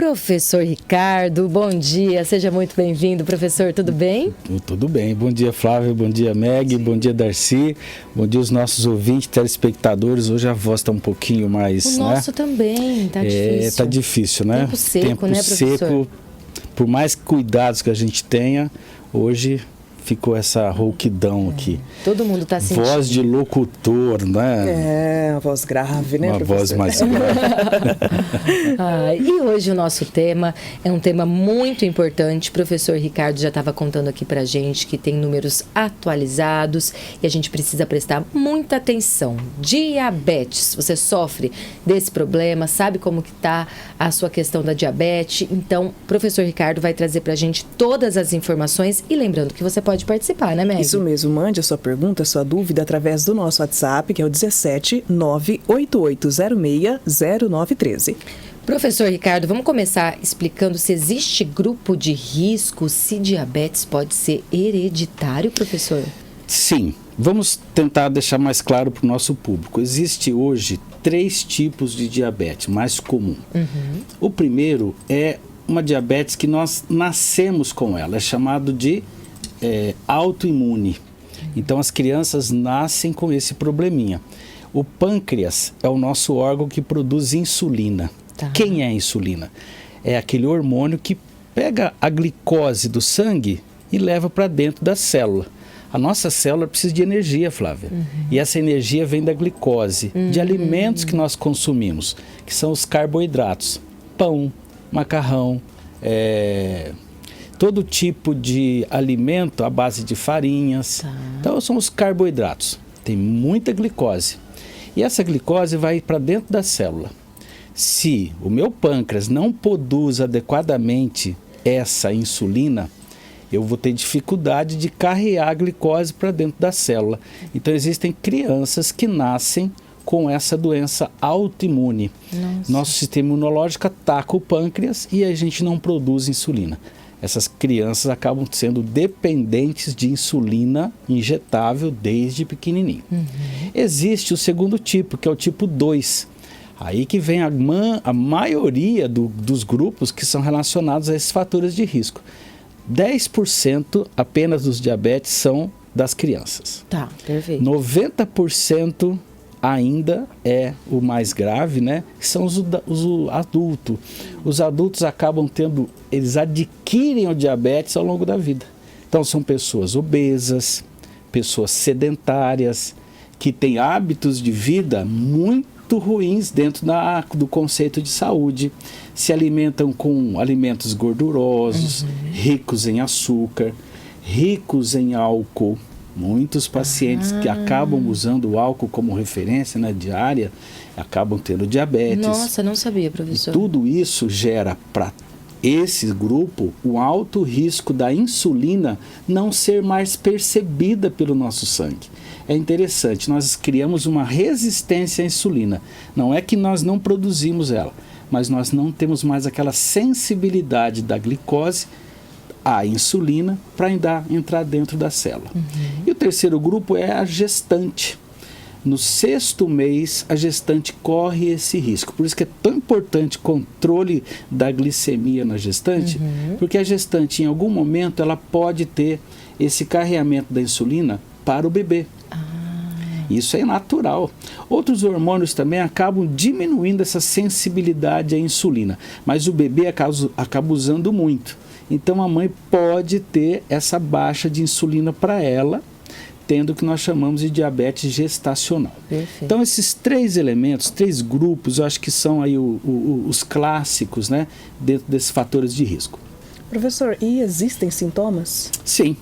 Professor Ricardo, bom dia, seja muito bem-vindo, professor, tudo bem? Tudo bem, bom dia Flávia, bom dia Meg, bom dia Darcy, bom dia os nossos ouvintes, telespectadores. Hoje a voz está um pouquinho mais... O nosso também, tá difícil. Tá difícil, né? Tempo seco, né, professor? Seco, por mais cuidados que a gente tenha, hoje ficou essa rouquidão aqui. Todo mundo está sentindo. Voz de locutor, né? Uma voz grave, né, uma professor? voz mais grave. E hoje o nosso tema é um tema muito importante. O professor Ricardo já estava contando aqui pra gente que tem números atualizados e a gente precisa prestar muita atenção. Diabetes, você sofre desse problema, sabe como que tá a sua questão da diabetes? Então, o professor Ricardo vai trazer pra gente todas as informações e lembrando que você pode participar, né, Meg? Isso mesmo, mande a sua pergunta, a sua dúvida através do nosso WhatsApp, que é o 17 98806 0913. Professor Ricardo, vamos começar explicando se existe grupo de risco, se diabetes pode ser hereditário, professor? Sim, vamos tentar deixar mais claro para o nosso público. Existe hoje 3 tipos de diabetes mais comum. O primeiro é uma diabetes que nós nascemos com ela, é chamado de autoimune. Então as crianças nascem com esse probleminha. O pâncreas é o nosso órgão que produz insulina. Tá. Quem é a insulina? É aquele hormônio que pega a glicose do sangue e leva para dentro da célula. A nossa célula precisa de energia, Flávia. E essa energia vem da glicose, de alimentos que nós consumimos, que são os carboidratos. Pão, macarrão, todo tipo de alimento à base de farinhas. Tá. Então são os carboidratos. Tem muita glicose. E essa glicose vai para dentro da célula. Se o meu pâncreas não produz adequadamente essa insulina, eu vou ter dificuldade de carregar a glicose para dentro da célula. Então existem crianças que nascem com essa doença autoimune. Nossa. Nosso sistema imunológico ataca o pâncreas e a gente não produz insulina. Essas crianças acabam sendo dependentes de insulina injetável desde pequenininho. Existe o segundo tipo, que é o tipo 2. Aí que vem a maioria dos grupos que são relacionados a esses fatores de risco. 10% apenas dos diabetes são das crianças. Tá, perfeito. 90% ainda é o mais grave, né? Que são os adultos. Os adultos eles adquirem o diabetes ao longo da vida. Então são pessoas obesas, pessoas sedentárias, que têm hábitos de vida muito ruins dentro do conceito de saúde, se alimentam com alimentos gordurosos, ricos em açúcar, ricos em álcool. Muitos pacientes que acabam usando o álcool como referência na diária, acabam tendo diabetes. Nossa, não sabia, professor. E tudo isso gera para esse grupo um alto risco da insulina não ser mais percebida pelo nosso sangue. É interessante, nós criamos uma resistência à insulina. Não é que nós não produzimos ela, mas nós não temos mais aquela sensibilidade da glicose à insulina para entrar dentro da célula. E o terceiro grupo é a gestante. No 6º mês, a gestante corre esse risco. Por isso que é tão importante o controle da glicemia na gestante, porque a gestante, em algum momento, ela pode ter esse carreamento da insulina para o bebê. Isso é natural. Outros hormônios também acabam diminuindo essa sensibilidade à insulina, mas o bebê acaba usando muito. Então a mãe pode ter essa baixa de insulina para ela, tendo o que nós chamamos de diabetes gestacional. Perfeito. Então esses 3 elementos, 3 grupos, eu acho que são aí os clássicos, né, dentro desses fatores de risco. Professor, e existem sintomas? Sim.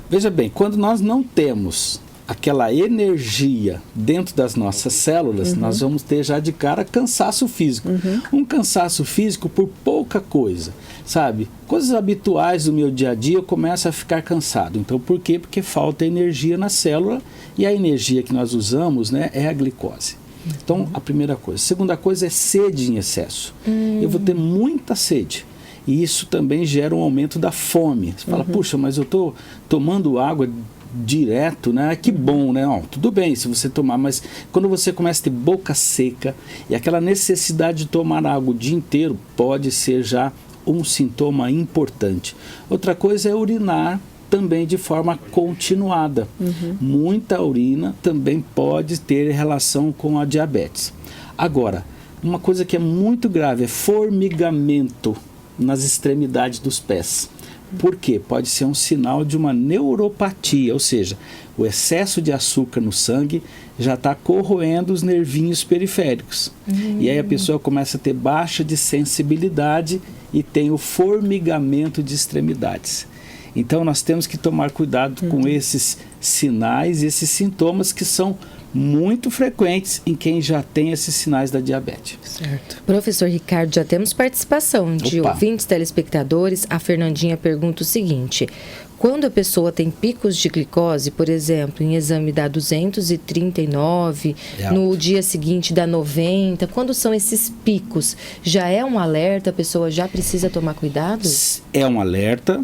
Veja bem, quando nós não temos aquela energia dentro das nossas células, nós vamos ter já de cara cansaço físico. Um cansaço físico por pouca coisa, sabe? Coisas habituais do meu dia a dia eu começo a ficar cansado. Então por quê? Porque falta energia na célula e a energia que nós usamos, né, é a glicose. Então a primeira coisa. A segunda coisa é sede em excesso. Eu vou ter muita sede. E isso também gera um aumento da fome. Você fala, puxa, mas eu estou tomando água direto, né? Que bom, né? Ó, tudo bem se você tomar, mas quando você começa a ter boca seca e aquela necessidade de tomar água o dia inteiro, pode ser já um sintoma importante. Outra coisa é urinar também de forma continuada. Muita urina também pode ter relação com a diabetes. Agora, uma coisa que é muito grave é formigamento nas extremidades dos pés. Por quê? Pode ser um sinal de uma neuropatia, ou seja, o excesso de açúcar no sangue já está corroendo os nervinhos periféricos. E aí a pessoa começa a ter baixa de sensibilidade e tem o formigamento de extremidades. Então nós temos que tomar cuidado com esses sinais, esses sintomas que são muito frequentes em quem já tem esses sinais da diabetes. Certo. Professor Ricardo, já temos participação de ouvintes, telespectadores. A Fernandinha pergunta o seguinte: quando a pessoa tem picos de glicose, por exemplo, em exame dá 239, no dia seguinte dá 90, quando são esses picos, já é um alerta? A pessoa já precisa tomar cuidado? É um alerta.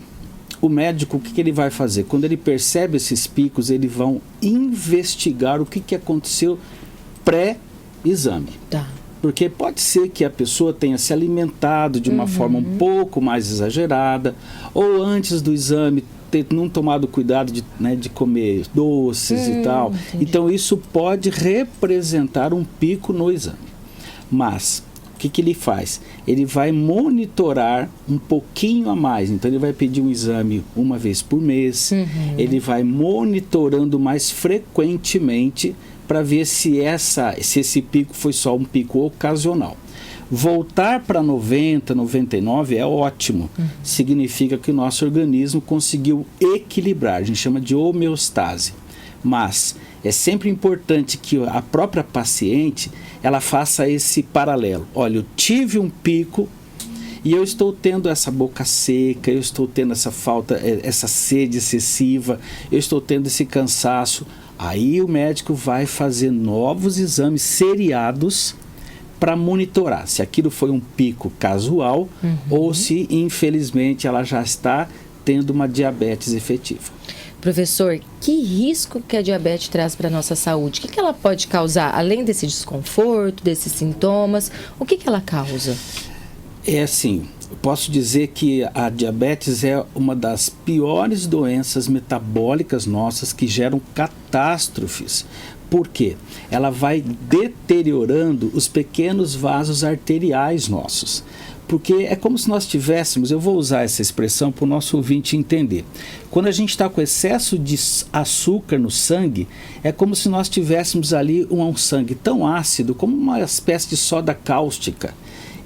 O médico, o que ele vai fazer? Quando ele percebe esses picos, eles vão investigar o que aconteceu pré-exame. Tá. Porque pode ser que a pessoa tenha se alimentado de uma forma um pouco mais exagerada, ou antes do exame ter não tomado cuidado de comer doces e tal. Entendi. Então isso pode representar um pico no exame. Mas o que ele faz? Ele vai monitorar um pouquinho a mais. Então ele vai pedir um exame uma vez por mês. Ele vai monitorando mais frequentemente para ver se esse pico foi só um pico ocasional. Voltar para 90, 99 é ótimo. Significa que o nosso organismo conseguiu equilibrar. A gente chama de homeostase. Mas é sempre importante que a própria paciente ela faça esse paralelo. Olha, eu tive um pico e eu estou tendo essa boca seca, eu estou tendo essa falta, essa sede excessiva, eu estou tendo esse cansaço. Aí o médico vai fazer novos exames seriados para monitorar se aquilo foi um pico casual ou se, infelizmente, ela já está tendo uma diabetes efetiva. Professor, que risco que a diabetes traz para a nossa saúde? O que ela pode causar, além desse desconforto, desses sintomas? O que ela causa? É assim, eu posso dizer que a diabetes é uma das piores doenças metabólicas nossas que geram catástrofes. Por quê? Ela vai deteriorando os pequenos vasos arteriais nossos. Porque é como se nós tivéssemos, eu vou usar essa expressão para o nosso ouvinte entender. Quando a gente está com excesso de açúcar no sangue, é como se nós tivéssemos ali um sangue tão ácido como uma espécie de soda cáustica.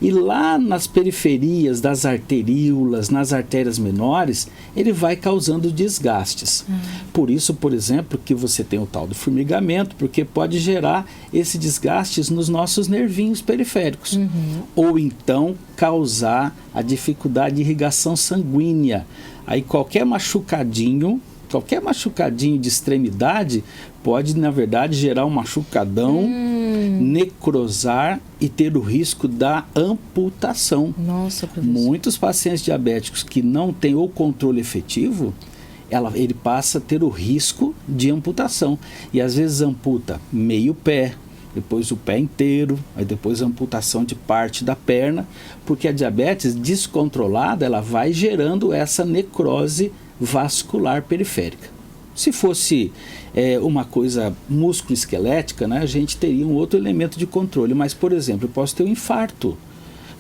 E lá nas periferias das arteríolas, nas artérias menores, ele vai causando desgastes. Por isso, por exemplo, que você tem o tal do formigamento, porque pode gerar esse desgastes nos nossos nervinhos periféricos. Ou então causar a dificuldade de irrigação sanguínea. Aí qualquer machucadinho de extremidade pode, na verdade, gerar um machucadão, necrosar e ter o risco da amputação. Nossa, professor. Muitos pacientes diabéticos que não têm o controle efetivo, ele passa a ter o risco de amputação. E às vezes amputa meio pé, depois o pé inteiro, aí depois a amputação de parte da perna, porque a diabetes descontrolada, ela vai gerando essa necrose vascular periférica. Se fosse uma coisa músculo-esquelética, né, a gente teria um outro elemento de controle. Mas, por exemplo, eu posso ter um infarto,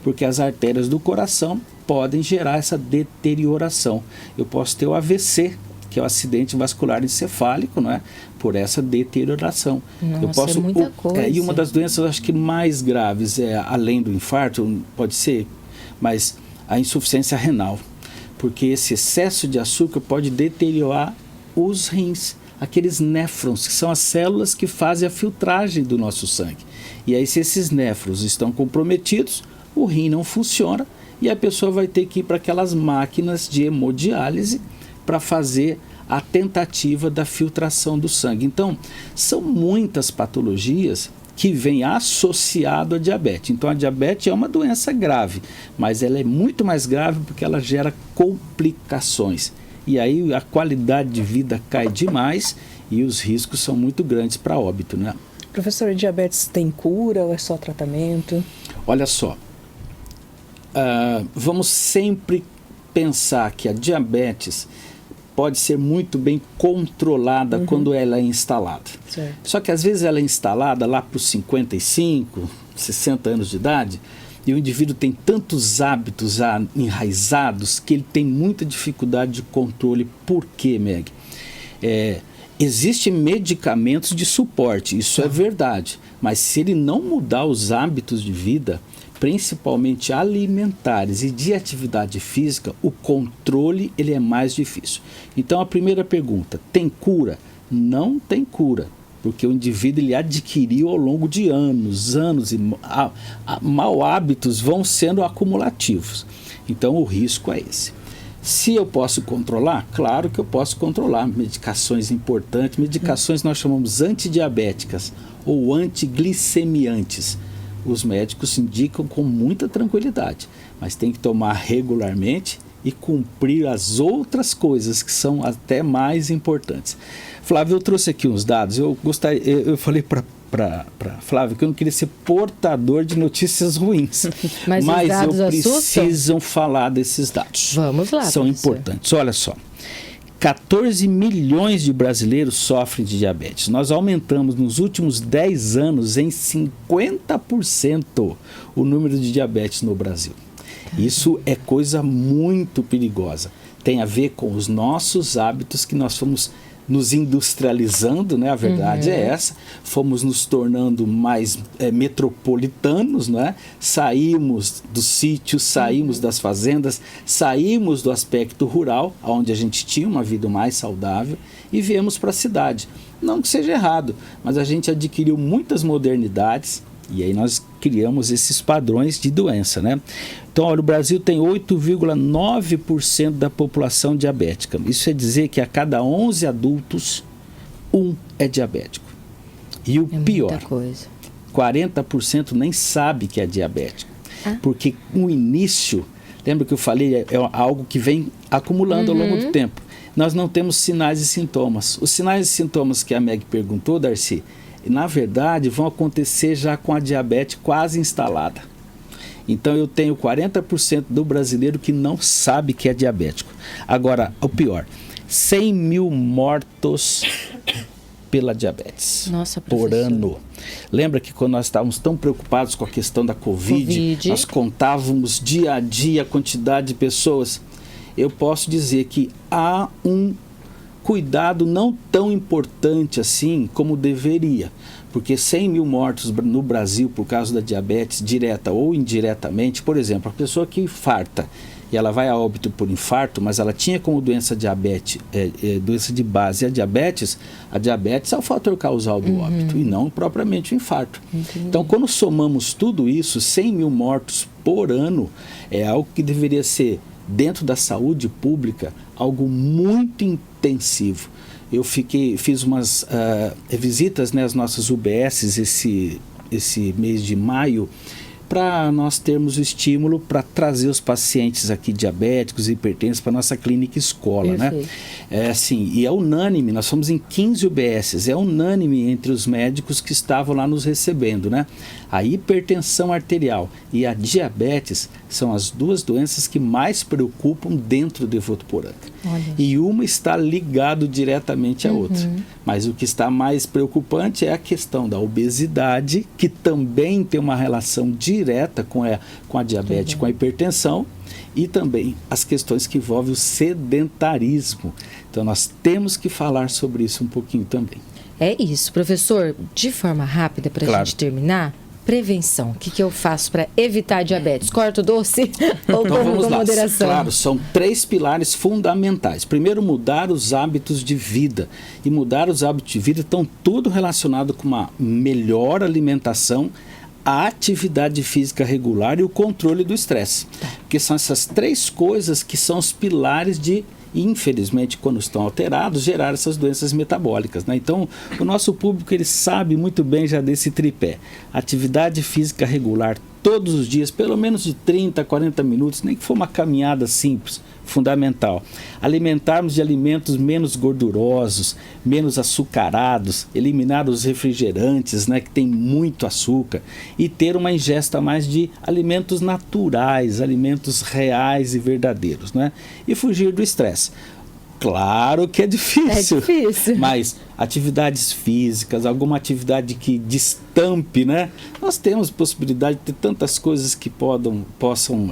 porque as artérias do coração podem gerar essa deterioração. Eu posso ter o AVC, que é o acidente vascular encefálico, não é? Por essa deterioração. Nossa, é muita coisa. E uma das doenças, acho que mais graves, além do infarto, pode ser, mas a insuficiência renal. Porque esse excesso de açúcar pode deteriorar os rins, aqueles néfrons, que são as células que fazem a filtragem do nosso sangue. E aí, se esses néfrons estão comprometidos, o rim não funciona e a pessoa vai ter que ir para aquelas máquinas de hemodiálise para fazer a tentativa da filtração do sangue. Então, são muitas patologias que vem associado à diabetes. Então, a diabetes é uma doença grave, mas ela é muito mais grave porque ela gera complicações. E aí a qualidade de vida cai demais e os riscos são muito grandes para óbito, né? Professor, diabetes tem cura ou é só tratamento? Olha só, vamos sempre pensar que a diabetes pode ser muito bem controlada quando ela é instalada. Certo. Só que às vezes ela é instalada lá para os 55, 60 anos de idade, e o indivíduo tem tantos hábitos já enraizados que ele tem muita dificuldade de controle. Por quê, Meg? Existem medicamentos de suporte, isso é verdade, mas se ele não mudar os hábitos de vida, principalmente alimentares e de atividade física, o controle ele é mais difícil. Então a primeira pergunta, tem cura? Não tem cura, porque o indivíduo ele adquiriu ao longo de anos e mau hábitos vão sendo acumulativos. Então o risco é esse. Se eu posso controlar? Claro que eu posso controlar. Medicações importantes, medicações nós chamamos antidiabéticas ou antiglicemiantes. Os médicos indicam com muita tranquilidade, mas tem que tomar regularmente e cumprir as outras coisas que são até mais importantes. Flávio, eu trouxe aqui uns dados. Eu falei para Flávio que eu não queria ser portador de notícias ruins, mas eu preciso falar desses dados. Vamos lá, são professor. importantes. Olha só, 14 milhões de brasileiros sofrem de diabetes. Nós aumentamos nos últimos 10 anos em 50% o número de diabetes no Brasil. Isso é coisa muito perigosa. Tem a ver com os nossos hábitos que nós fomos nos industrializando, né? A verdade é essa. Fomos nos tornando mais metropolitanos, né? Saímos dos sítios, saímos das fazendas, saímos do aspecto rural, onde a gente tinha uma vida mais saudável, e viemos para a cidade. Não que seja errado, mas a gente adquiriu muitas modernidades e aí nós criamos esses padrões de doença, né? Então, olha, o Brasil tem 8,9% da população diabética. Isso é dizer que a cada 11 adultos, um é diabético. E o pior, muita coisa. 40% nem sabe que é diabético. Porque no início, lembra que eu falei, é algo que vem acumulando ao longo do tempo. Nós não temos sinais e sintomas. Os sinais e sintomas que a Meg perguntou, Darcy, na verdade, vão acontecer já com a diabetes quase instalada. Então, eu tenho 40% do brasileiro que não sabe que é diabético. Agora, o pior, 100 mil mortos pela diabetes. Nossa, por ano. Lembra que quando nós estávamos tão preocupados com a questão da Covid, nós contávamos dia a dia a quantidade de pessoas? Eu posso dizer que há um cuidado não tão importante assim como deveria, porque 100 mil mortos no Brasil por causa da diabetes, direta ou indiretamente, por exemplo, a pessoa que infarta e ela vai a óbito por infarto, mas ela tinha como doença doença de base a diabetes é o fator causal do óbito e não propriamente o infarto. Então, quando somamos tudo isso, 100 mil mortos por ano é algo que deveria ser, dentro da saúde pública, algo muito intensivo. Eu fiz umas visitas, né, às nossas UBSs esse mês de maio, para nós termos o estímulo para trazer os pacientes aqui diabéticos e hipertensos para a nossa clínica escola, né? E é unânime, nós fomos em 15 UBSs, é unânime entre os médicos que estavam lá nos recebendo, né? A hipertensão arterial e a diabetes são as duas doenças que mais preocupam dentro do Votuporanga. E uma está ligado diretamente à outra. Mas o que está mais preocupante é a questão da obesidade, que também tem uma relação direta com a diabetes, com a hipertensão, e também as questões que envolvem o sedentarismo. Então, nós temos que falar sobre isso um pouquinho também. É isso, professor. De forma rápida, para a gente terminar, prevenção. O que eu faço para evitar diabetes? Corto doce ou então, vamos com lá. moderação? Claro, são 3 pilares fundamentais. Primeiro, mudar os hábitos de vida. E mudar os hábitos de vida estão tudo relacionado com uma melhor alimentação, a atividade física regular e o controle do estresse. Porque são essas 3 coisas que são os pilares de, infelizmente, quando estão alterados, gerar essas doenças metabólicas, né? Então, o nosso público ele sabe muito bem já desse tripé. Atividade física regular todos os dias, pelo menos de 30 a 40 minutos, nem que for uma caminhada simples, fundamental. Alimentarmos de alimentos menos gordurosos, menos açucarados, eliminar os refrigerantes, né, que tem muito açúcar, e ter uma ingesta mais de alimentos naturais, alimentos reais e verdadeiros, né? E fugir do estresse. Claro que é difícil, mas atividades físicas, alguma atividade que destampe, né? Nós temos possibilidade de ter tantas coisas que possam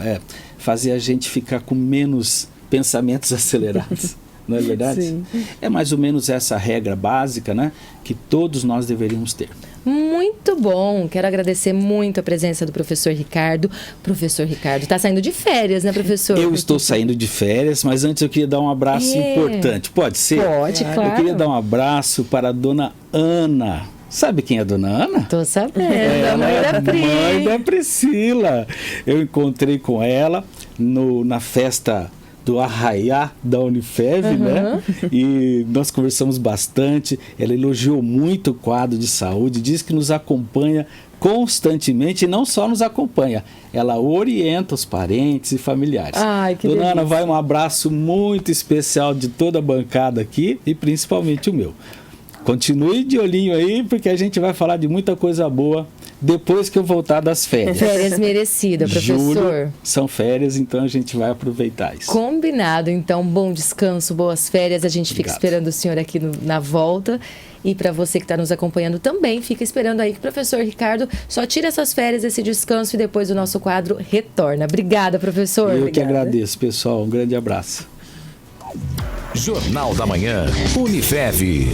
fazer a gente ficar com menos pensamentos acelerados, não é verdade? Sim. É mais ou menos essa regra básica, né, que todos nós deveríamos ter. Muito bom, quero agradecer muito a presença do professor Ricardo. Professor Ricardo, está saindo de férias, né, professor? Eu estou saindo de férias, mas antes eu queria dar um abraço importante. Pode ser? Pode, claro. Eu queria dar um abraço para a dona Ana. Sabe quem é a dona Ana? Tô sabendo, a mãe Ela da Pri. mãe da Priscila. Eu encontrei com ela na festa do Arraiá da Unifev, né? E nós conversamos bastante. Ela elogiou muito o quadro de saúde, diz que nos acompanha constantemente e não só nos acompanha, ela orienta os parentes e familiares. Ai, que Dona Ana, delícia. vai um abraço muito especial de toda a bancada aqui e principalmente o meu. Continue de olhinho aí, porque a gente vai falar de muita coisa boa depois que eu voltar das férias. Férias merecidas, professor. Julho são férias, então a gente vai aproveitar isso. Combinado, então, bom descanso, boas férias. A gente fica Obrigado. esperando o senhor aqui na volta. E para você que está nos acompanhando também, fica esperando aí que o professor Ricardo só tira essas férias, esse descanso e depois o nosso quadro retorna. Obrigada, professor. Eu que Obrigada. agradeço, pessoal. Um grande abraço. Jornal da Manhã, Unifev.